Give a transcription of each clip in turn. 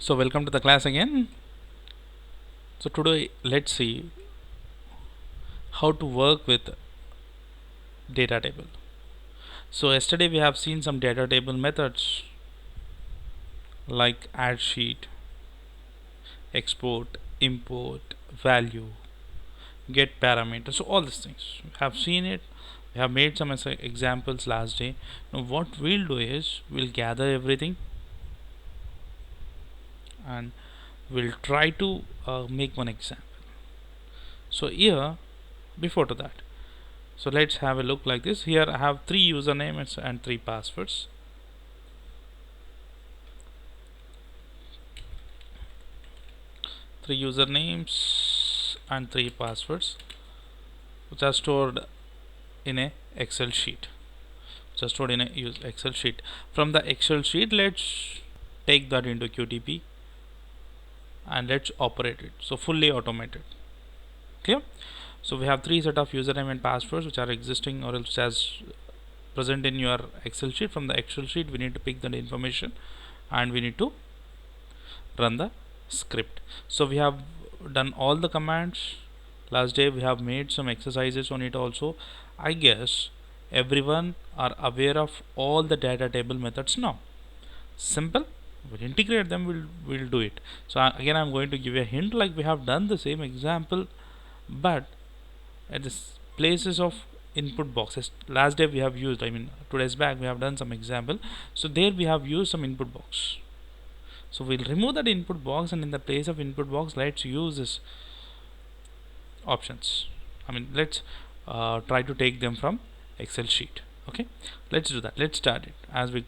So welcome to the class again. So today let's see how to work with data table. So yesterday we have seen some data table methods like add sheet, export, import, value, get parameters. So all these things we have seen it. We have made some examples last day. Now what we'll do is we'll gather everything and we'll try to make one example. So here before to that, so let's have a look like this. Here I have 3 usernames and 3 passwords. 3 usernames and 3 passwords which are stored in a Excel sheet. Excel sheet. From the Excel sheet, let's take that into QTP and let's operate it. So fully automated. Clear? So we have 3 set of username and passwords which are existing or else as present in your Excel sheet. From the Excel sheet, we need to pick that information and we need to run the script. So we have done all the commands. Last day we have made some exercises on it also. I guess everyone are aware of all the data table methods now. Simple. We'll integrate them. We'll do it. So again I'm going to give you a hint, like we have done the same example but at the places of input boxes. Last day we have used, 2 days back we have done some example. So there we have used some input box. So we'll remove that input box and in the place of input box let's use this options. Let's try to take them from Excel sheet. Okay, let's do that. Let's start it. As we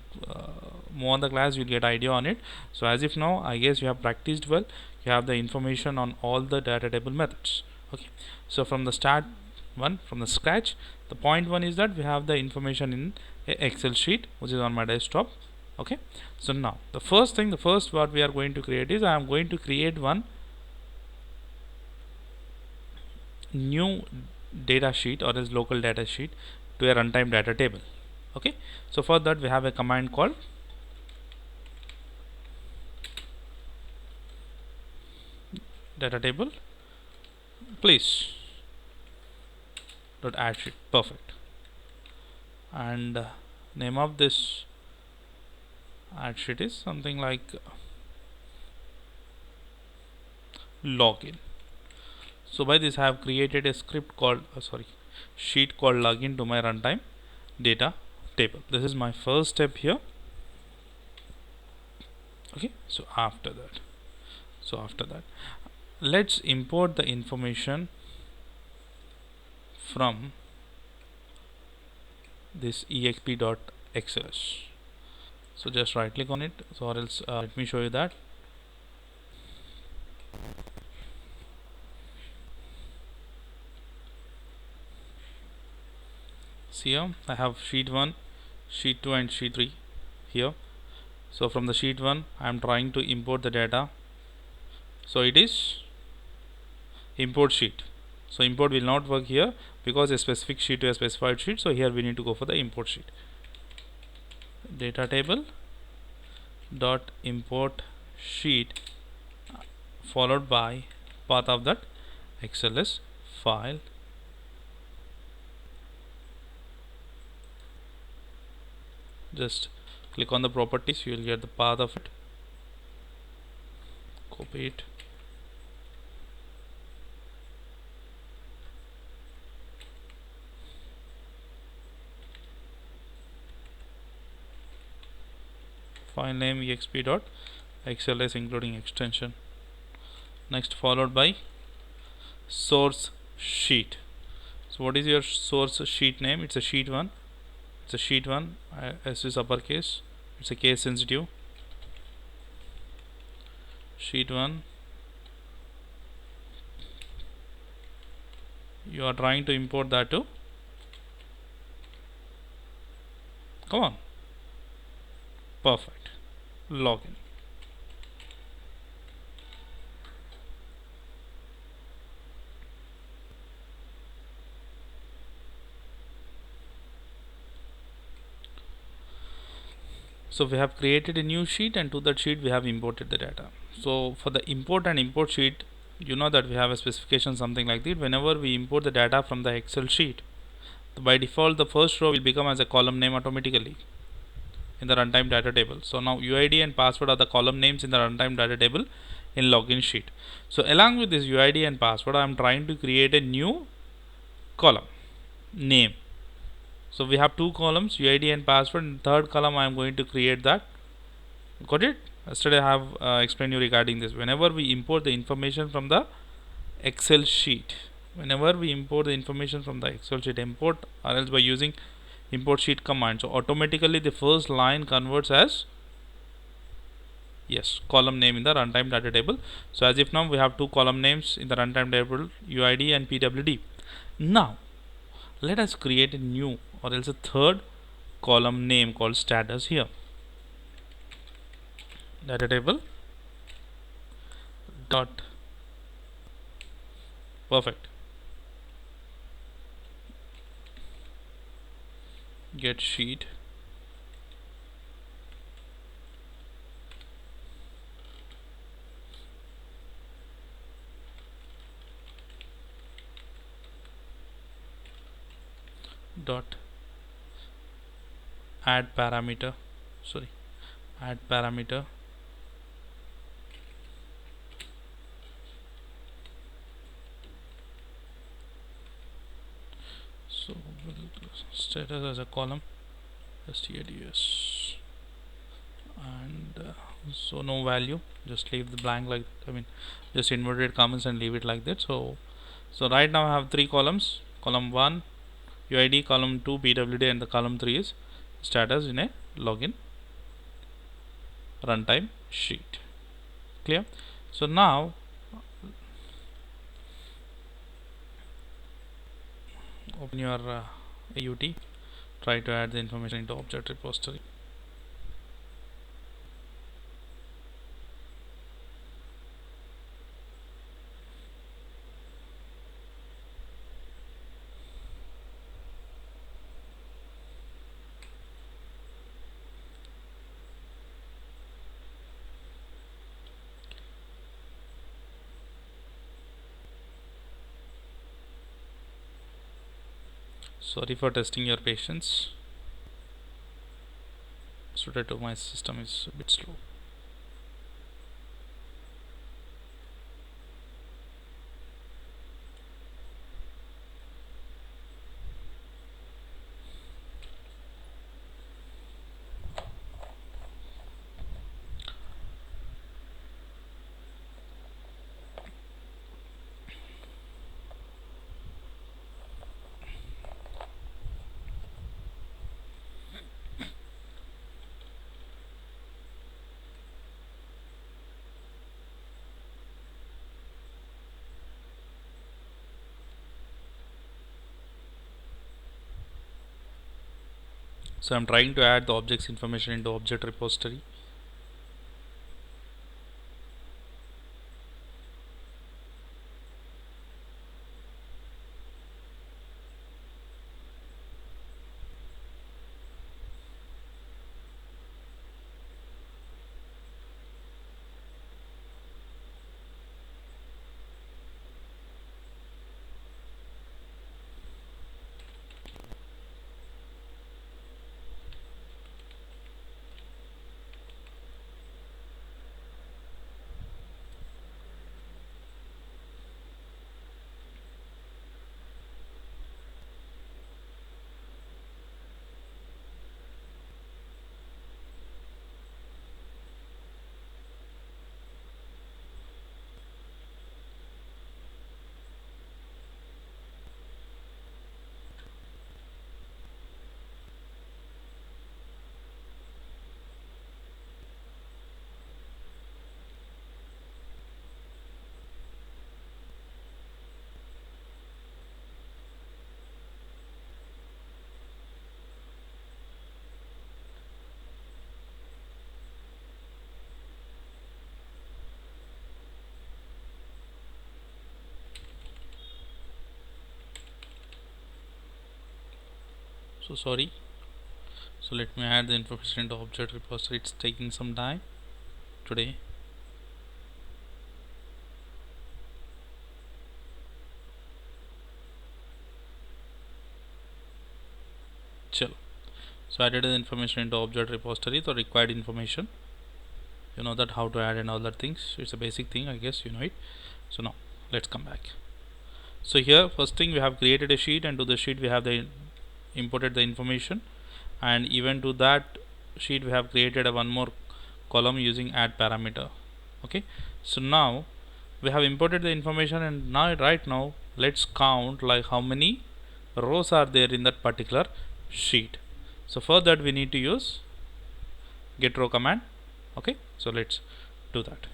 move on the class, you'll get idea on it. So as if now, I guess you have practiced well. You have the information on all the data table methods. Okay, so from the start one, from the scratch, the point one is that we have the information in a Excel sheet which is on my desktop. Okay, so now the first what we are going to create is I am going to create one new data sheet or as local data sheet to a runtime data table. Okay, so for that we have a command called data table please dot add sheet. Perfect. And name of this add sheet is something like login. So by this I have created a script called sheet called login to my runtime data table. This is my first step here. Okay, so after that let's import the information from this exp.xls. So just right click on it, so or else let me show you that. See here I have sheet 1, sheet 2 and sheet 3 here. So from the sheet 1 I am trying to import the data, so it is import sheet. So import will not work here because a specific sheet to a specified sheet, so here we need to go for the import sheet. Data table dot import sheet followed by path of that XLS file. Just click on the properties, you will get the path of it. Copy it. File name exp.xls including extension. Next followed by source sheet. So what is your source sheet name? It's a sheet 1. It's a sheet 1. S is uppercase. It's a case sensitive. Sheet 1. You are trying to import that too. Come on. Perfect. Login. So we have created a new sheet, and to that sheet we have imported the data. So for the import and import sheet, you know that we have a specification something like this. Whenever we import the data from the Excel sheet, by default the first row will become as a column name automatically in the runtime data table. So now UID and password are the column names in the runtime data table in login sheet. So along with this UID and password, I am trying to create a new column name. So we have two columns, UID and password. In third column I am going to create that. Got it? Yesterday I have explained you regarding this. Whenever we import the information from the Excel sheet, import the Excel sheet, import or else by using import sheet command, so automatically the first line converts as column name in the runtime data table. So as if now we have two column names in the runtime table, UID and PWD. Now let us create a new or else a third column name called status here. Data table dot perfect get sheet dot add parameter so status as a column status and so no value, just leave the blank, like just inverted commas and leave it like that. So right now I have three columns, column 1 UID, column 2 PWD, and the column 3 is status in a login runtime sheet. Clear? So now open your AUT, try to add the information into object repository. Sorry for testing your patience. Today to my system is a bit slow. So I'm trying to add the objects information into object repository. So sorry. So let me add the information into object repository. It's taking some time today. Chalo. So I added the information into object repository, the required information. You know that how to add and all that things. It's a basic thing, I guess you know it. So now let's come back. So here first thing we have created a sheet, and to the sheet we have the imported the information, and even to that sheet we have created a one more column using add parameter. Okay, so now we have imported the information, and now right now let's count like how many rows are there in that particular sheet. So for that we need to use get row command. Okay, so let's do that.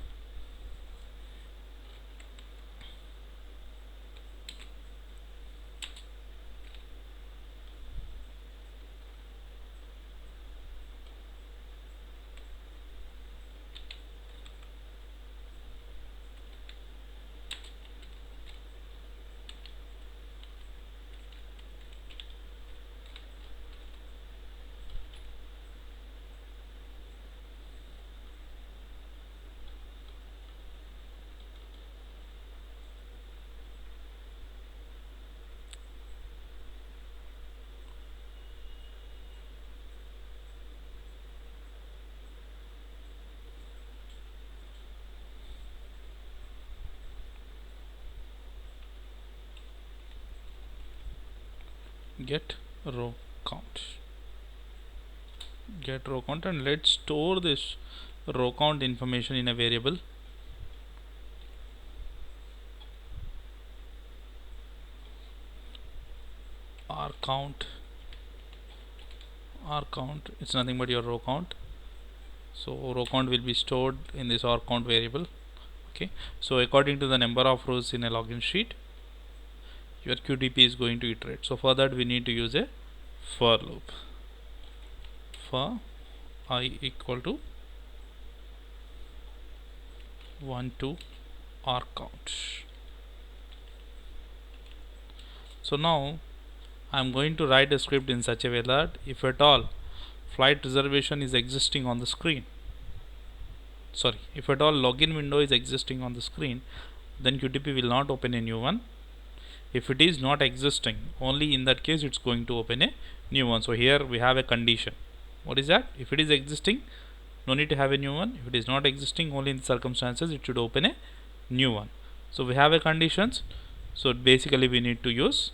Get row count, get row count, and let's store this row count information in a variable r count. R count, it's nothing but your row count. So row count will be stored in this r count variable. Okay, so according to the number of rows in a login sheet, your QTP is going to iterate. So for that we need to use a for loop. For I equal to 1 to r count. So now I am going to write a script in such a way that if at all flight reservation is existing on the screen, sorry, if at all login window is existing on the screen, then QTP will not open a new one. If it is not existing, only in that case it's going to open a new one. So here we have a condition. What is that? If it is existing, no need to have a new one. If it is not existing, only in the circumstances it should open a new one. So we have a conditions. So basically we need to use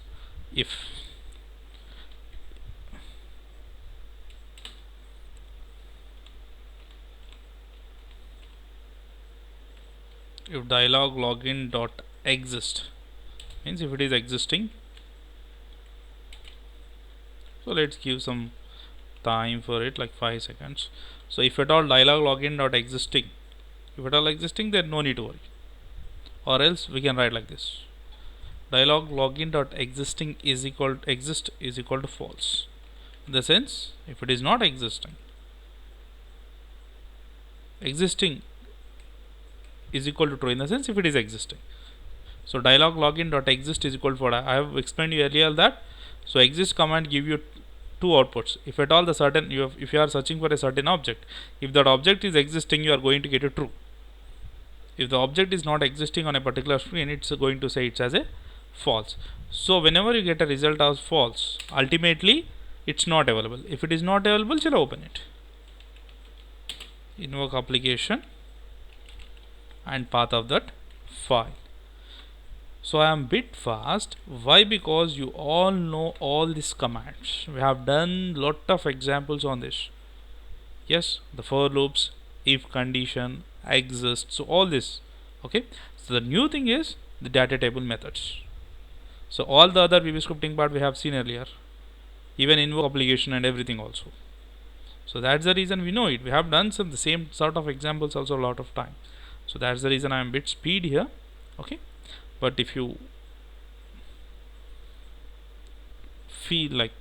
if dialog login dot exist, means if it is existing. So let's give some time for it, like 5 seconds. So if at all dialog login dot existing, if at all existing, then no need to worry, or else we can write like this: dialog login dot existing is equal to exist is equal to false. In the sense, if it is not existing, existing is equal to true, in the sense if it is existing. So dialog login dot exist is equal to what I have explained you earlier that. So exist command give you two outputs. If at all the certain if you are searching for a certain object, if that object is existing, you are going to get a true. If the object is not existing on a particular screen, it's going to say it's as a false. So whenever you get a result as false, ultimately it's not available. If it is not available, shall open it. Invoke application and path of that file. So I am bit fast. Why? Because you all know all these commands. We have done lot of examples on this. Yes, the for loops, if condition, exist, so all this. Okay, so the new thing is the data table methods. So all the other VB scripting part we have seen earlier, even invoke application and everything also. So that's the reason we know it. We have done some the same sort of examples also a lot of time. So that's the reason I am a bit speed here. Okay, but if you feel like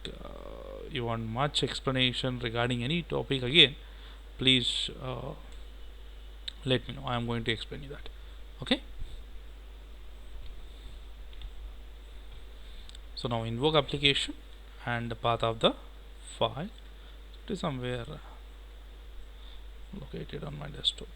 you want much explanation regarding any topic again, please let me know. I am going to explain you that. Okay, so now invoke application and the path of the file. It is somewhere located on my desktop.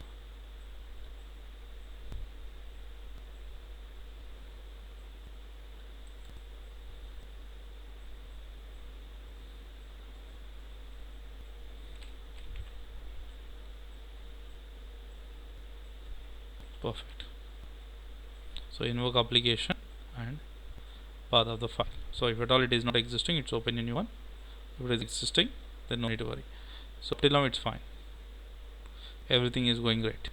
Perfect. So invoke application and path of the file. So if at all it is not existing, it's open a new one. If it is existing, then no need to worry. So till now it's fine. Everything is going great.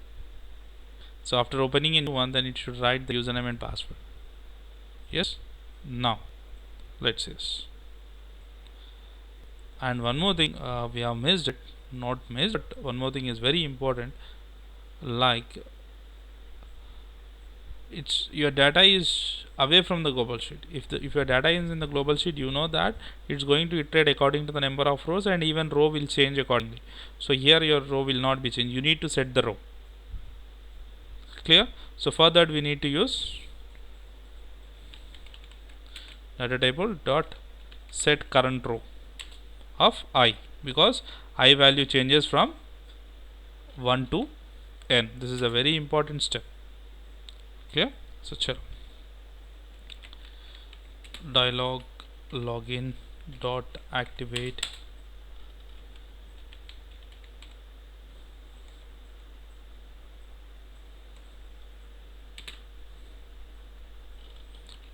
So after opening a new one, then it should write the username and password. Yes. Now let's see this. And one more thing, we have missed it. Not missed, but one more thing is very important. Like it's your data is away from the global sheet. If your data is in the global sheet, you know that it's going to iterate according to the number of rows, and even row will change accordingly. So here your row will not be changed. You need to set the row. Clear? So for that we need to use data table dot set current row of I, because I value changes from 1 to n. This is a very important step. Clear? So chalo. Dialog login dot activate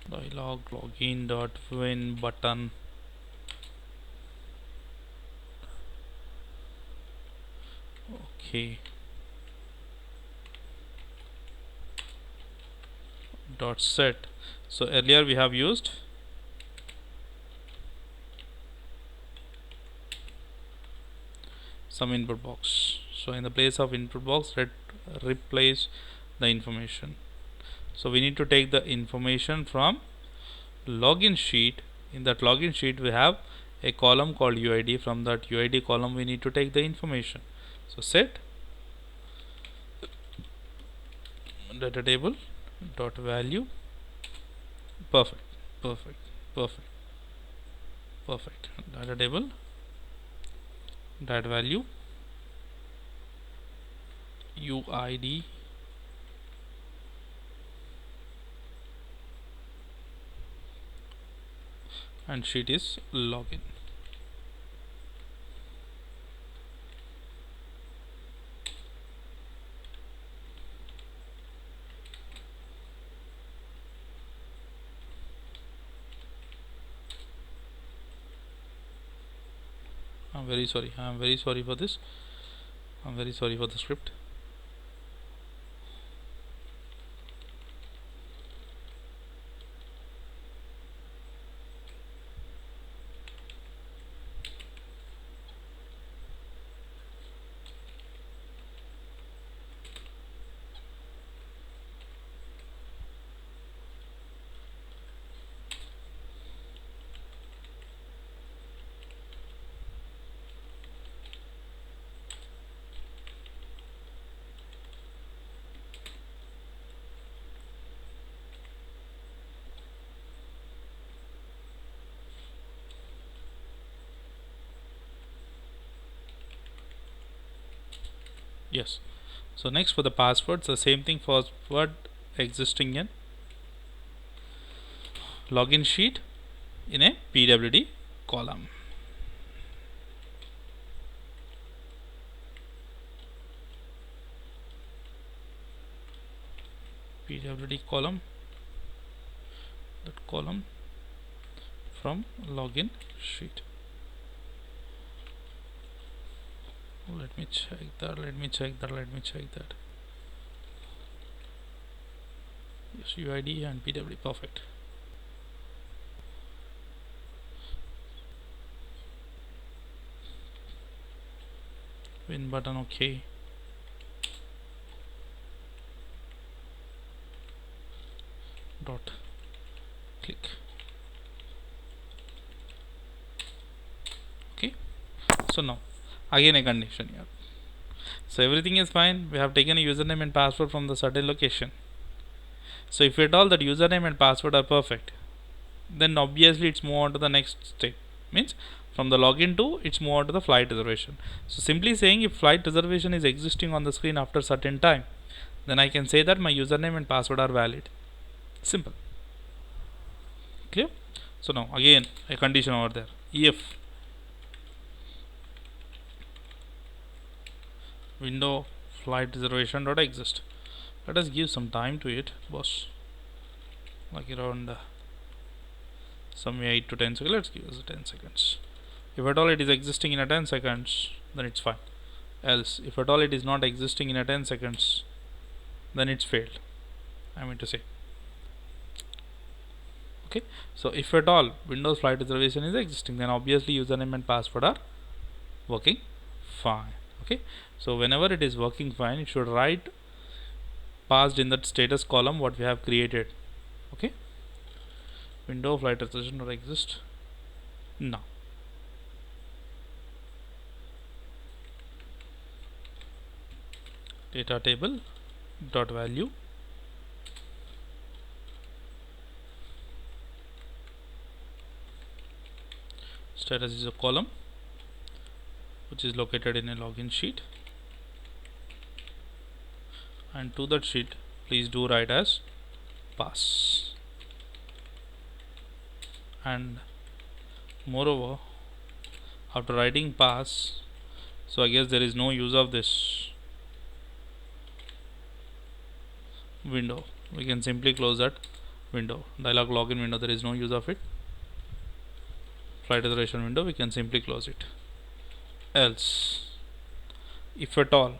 dialog login dot win button okay dot set. So earlier we have used some input box. So in the place of input box, replace the information. So we need to take the information from login sheet. In that login sheet we have a column called UID. From that UID column we need to take the information. So set data table dot value. Perfect. Data table dot value UID and sheet is login. I'm very sorry for this. I'm very sorry for the script. Yes. So next for the passwords, the same thing for password existing in login sheet in a PWD column. PWD column, that column from login sheet. Let me check that. Yes, UID and PWD. Perfect. Win button. Okay. Dot click. Okay. So now again a condition here. So everything is fine. We have taken a username and password from the certain location. So if at all that username and password are perfect, then obviously it's move on to the next step. Means From the login to, it's move on to the flight reservation. So simply saying if flight reservation is existing on the screen after certain time, then I can say that my username and password are valid. Simple. Clear? So now again a condition over there. If window flight reservation dot exist, let us give some time to it, boss, like around some 8 to 10 seconds. Let's give us 10 seconds. If at all it is existing in a 10 seconds, then it's fine. Else if at all it is not existing in a 10 seconds, then it's failed, I mean to say. Okay, so if at all Windows flight reservation is existing, then obviously username and password are working fine. Okay, so whenever it is working fine, it should write passed in that status column what we have created. Okay, window flight reservation or exist now. Data table dot value status is a column which is located in a login sheet, and to that sheet please do write as pass. And moreover, after writing pass, so I guess there is no use of this window. We can simply close that window, dialog login window. There is no use of it. Flight reservation window, we can simply close it. Else if at all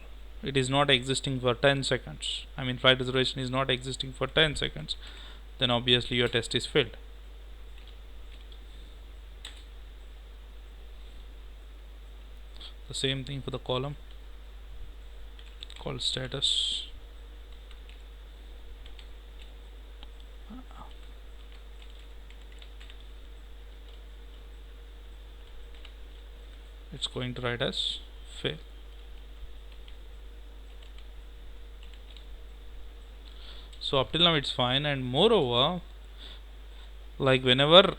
it is not existing for 10 seconds, I mean flight reservation is not existing for 10 seconds, then obviously your test is failed. The same thing for the column called status. It's going to write as fail. So up till now it's fine. And moreover, like whenever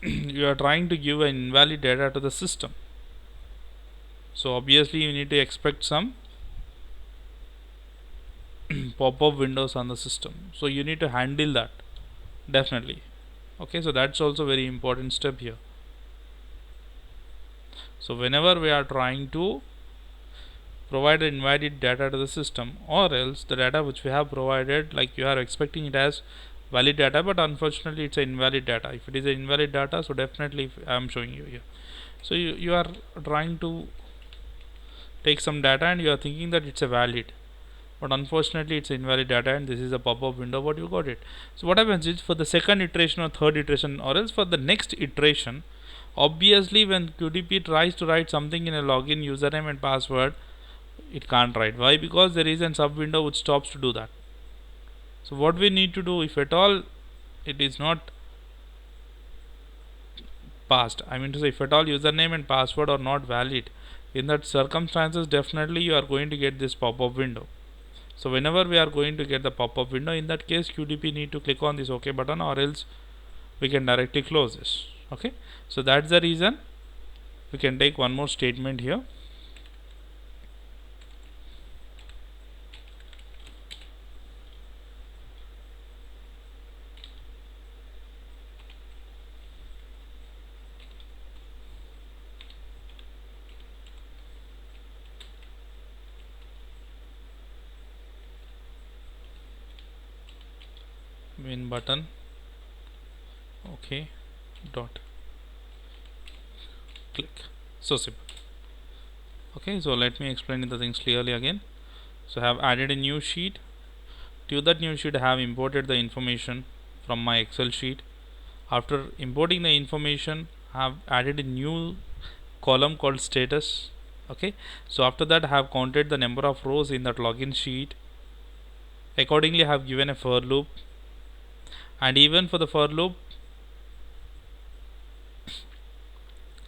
you are trying to give an invalid data to the system, so obviously you need to expect some pop-up windows on the system, so you need to handle that definitely. Okay, so that's also very important step here. So whenever we are trying to provide invalid data to the system, or else the data which we have provided, like you are expecting it as valid data, but unfortunately it's an invalid data. If it is an invalid data, so definitely I am showing you here. So you are trying to take some data and you are thinking that it's a valid, but unfortunately it's invalid data, and this is a pop-up window what you got it. So what happens is, for the second iteration or third iteration, or else for the next iteration, obviously when QTP tries to write something in a login username and password, it can't write. Why? Because there is a sub window which stops to do that. So what we need to do, if at all it is not passed, I mean to say if at all username and password are not valid, in that circumstances definitely you are going to get this pop-up window. So whenever we are going to get the pop-up window, in that case QTP need to click on this OK button, or else we can directly close this. Okay, so that's the reason we can take one more statement here. Win button OK dot click. So simple. Okay, so let me explain the things clearly again. So I have added a new sheet. To that new sheet I have imported the information from my Excel sheet. After importing the information, I have added a new column called status. Okay, so after that I have counted the number of rows in that login sheet. Accordingly I have given a for loop, and even for the for loop,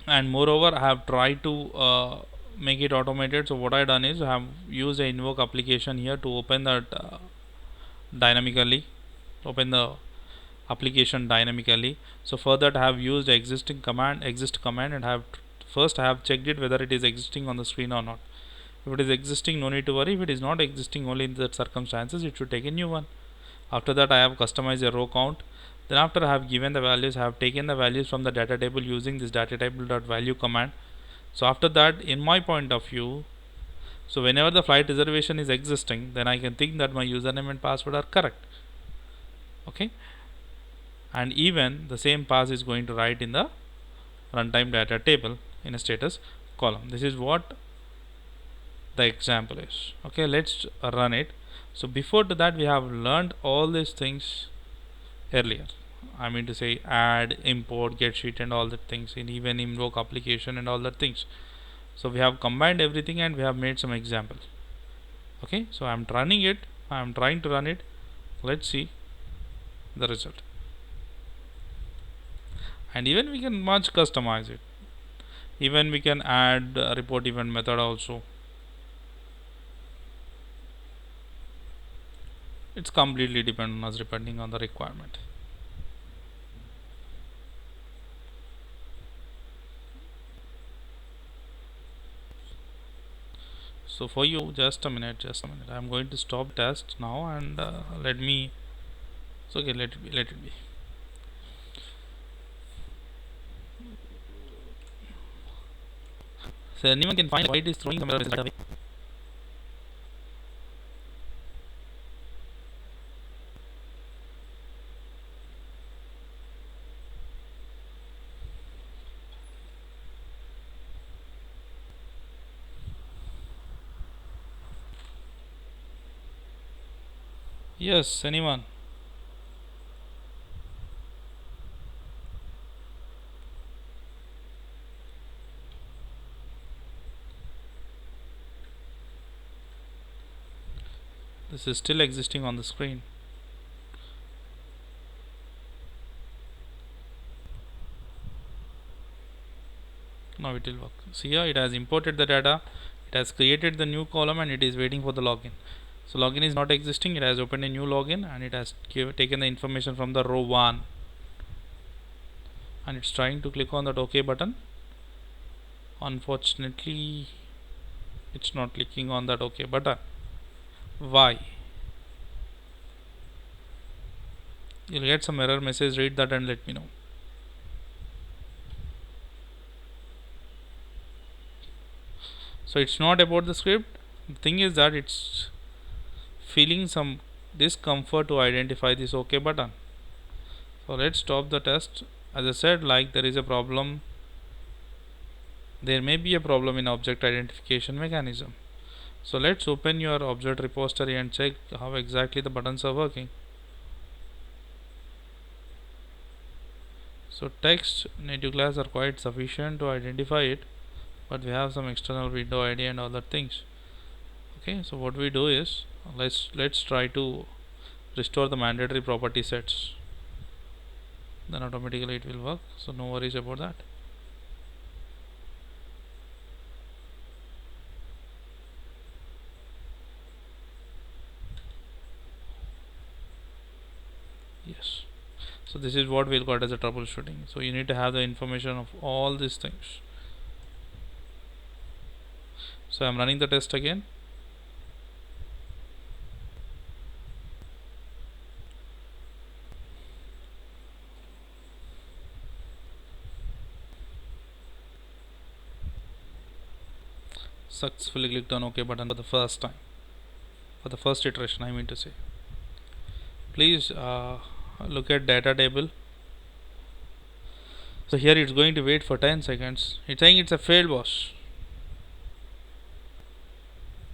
and moreover I have tried to make it automated. So what I done is I have used a invoke application here to open that dynamically, open the application dynamically. So for that I have used exist command, and first I have checked it whether it is existing on the screen or not. If it is existing, no need to worry. If it is not existing, only in that circumstances it should take a new one. After that I have customized a row count. Then after I have given the values, I have taken the values from the data table using this data table.value command. So after that, in my point of view, so whenever the flight reservation is existing, then I can think that my username and password are correct. Okay, and even the same pass is going to write in the runtime data table in a status column. This is what the example is. Okay, let's run it. So before that we have learned all these things earlier. I mean to say add, import, get sheet and all the things, in even invoke application and all the things. So we have combined everything and we have made some examples. Okay, so I am running it, I am trying to run it. Let's see the result. And even we can much customize it. Even we can add a report event method also. It's completely depend on us, depending on the requirement. So for you, just a minute, I'm going to stop test now and let me. So okay, let it be. So anyone can find why it is throwing some error message away. Yes, anyone? This is still existing on the screen. Now it will work. See here, it has imported the data, it has created the new column and it is waiting for the login. So login is not existing, it has opened a new login and it has taken the information from the row 1 and it's trying to click on that OK button. Unfortunately it's not clicking on that OK button. Why? You'll get some error message, read that and let me know. So it's not about the script. The thing is that it's feeling some discomfort to identify this OK button. So let's stop the test. As I said, like there is a problem, there may be a problem in object identification mechanism. So let's open your object repository and check how exactly the buttons are working. So text native class are quite sufficient to identify it, but we have some external window ID and other things. Okay, so what we do is let's try to restore the mandatory property sets, then automatically it will work, so no worries about that. Yes, so this is what we'll call as a troubleshooting. So you need to have the information of all these things. So I'm running the test again. Successfully clicked on OK button for the first time, for the first iteration I mean to say. Please look at data table. So here it's going to wait for 10 seconds. It's saying it's a failed boss.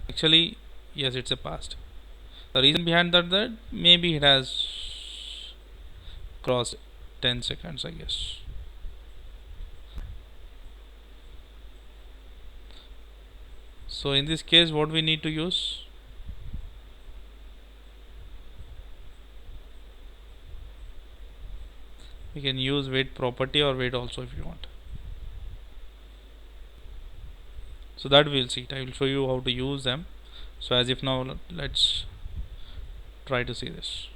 Actually yes, it's a passed. The reason behind that maybe it has crossed 10 seconds I guess. So in this case what we need to use, we can use wait property or wait also if you want. So that we'll see it. I will show you how to use them. So as if now let's try to see this.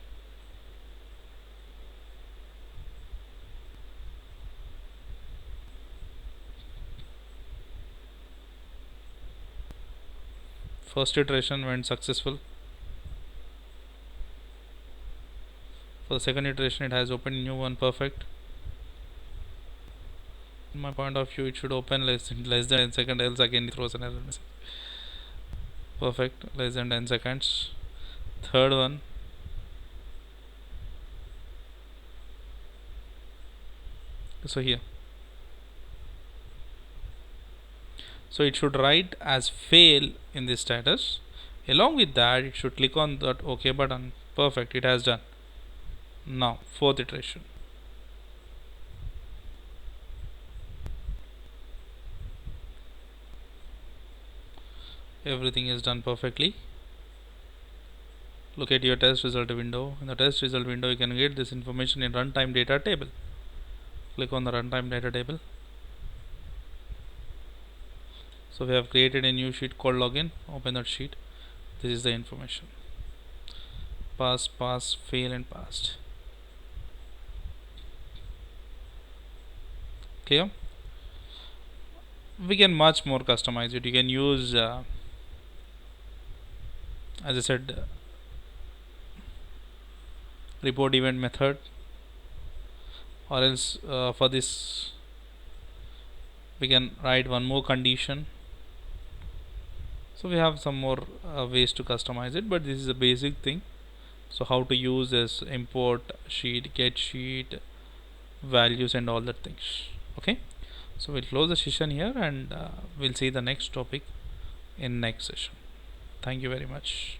First iteration went successful. For the second iteration, it has opened new one. Perfect. In my point of view, it should open less than 10 seconds, else again it throws an error message. Perfect, less than 10 seconds. Third one, so here, so it should write as fail in the status. Along with that, it should click on that OK button. Perfect, it has done. Now fourth iteration. Everything is done perfectly. Look at your test result window. In the test result window, you can get this information in runtime data table. Click on the runtime data table. So we have created a new sheet called login. Open that sheet. This is the information. Pass, pass, fail and passed. Clear? We can much more customize it. You can use as I said, report event method, or else for this we can write one more condition. So we have some more ways to customize it, but this is a basic thing. So how to use this import sheet, get sheet, values and all that things. Okay, so we'll close the session here, and we'll see the next topic in next session. Thank you very much.